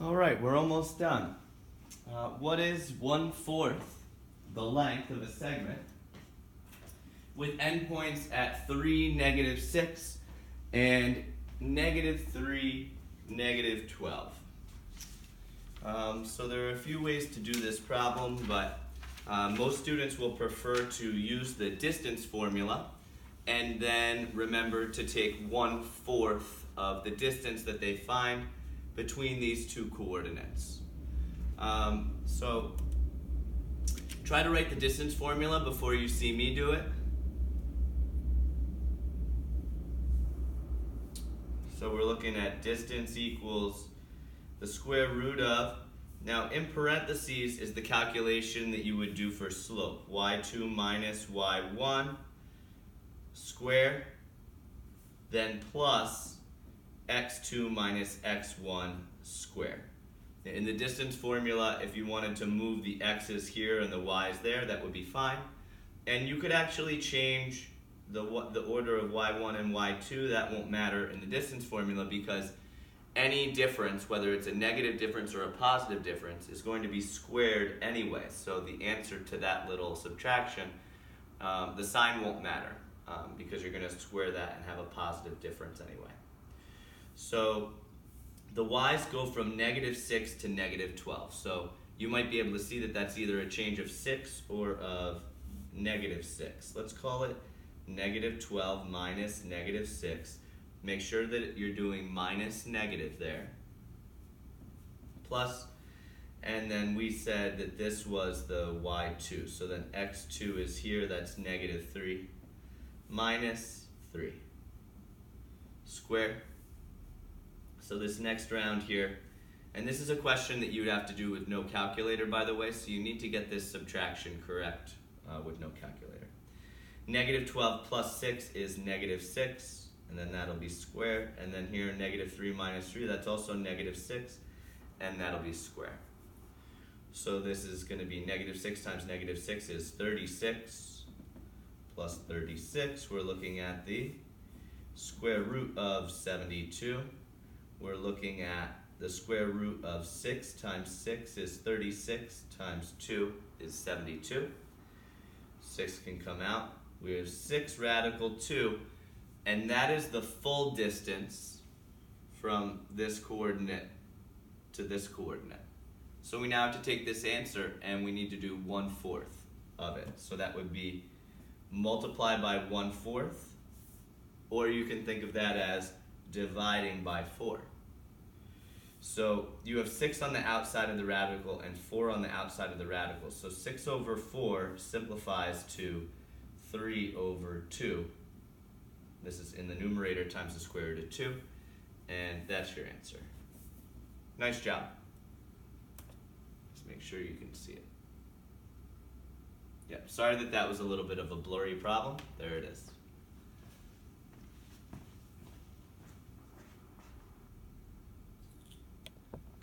All right, we're almost done. What is 1/4 the length of a segment with endpoints at 3, -6, and -3, -12? So there are a few ways to do this problem, but most students will prefer to use the distance formula and then remember to take 1/4 of the distance that they find between these two coordinates. So try to write the distance formula before you see me do it. So we're looking at distance equals the square root of, now in parentheses is the calculation that you would do for slope, y2 minus y1 square, then plus x2 minus x1 square. In the distance formula, if you wanted to move the x's here and the y's there, that would be fine. And you could actually change the order of y1 and y2. That won't matter in the distance formula because any difference, whether it's a negative difference or a positive difference, is going to be squared anyway. So the answer to that little subtraction, the sign won't matter because you're going to square that and have a positive difference anyway. So the y's go from -6 to -12. So you might be able to see that that's either a change of 6 or of -6. Let's call it -12 minus -6. Make sure that you're doing minus negative there. Plus, and then we said that this was the y2. So then x2 is here, that's -3 minus 3 square. So this next round here, and this is a question that you would have to do with no calculator, by the way, so you need to get this subtraction correct with no calculator. -12 plus 6 is -6, and then that'll be square, and then here -3 minus 3, that's also -6, and that'll be square. So this is going to be -6 times -6 is 36, plus 36, we're looking at the square root of 72. We're looking at the square root of 6 times 6 is 36 times 2 is 72. 6 can come out. We have 6 radical 2, and that is the full distance from this coordinate to this coordinate. So we now have to take this answer and we need to do 1/4 of it. So that would be multiplied by 1/4, or you can think of that as dividing by 4. So you have 6 on the outside of the radical and 4 on the outside of the radical. So 6 over 4 simplifies to 3 over 2. This is in the numerator times the square root of 2, and that's your answer. Nice job. Just make sure you can see it. Yep, sorry that that was a little bit of a blurry problem. There it is.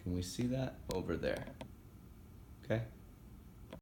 Can we see that over there? Okay.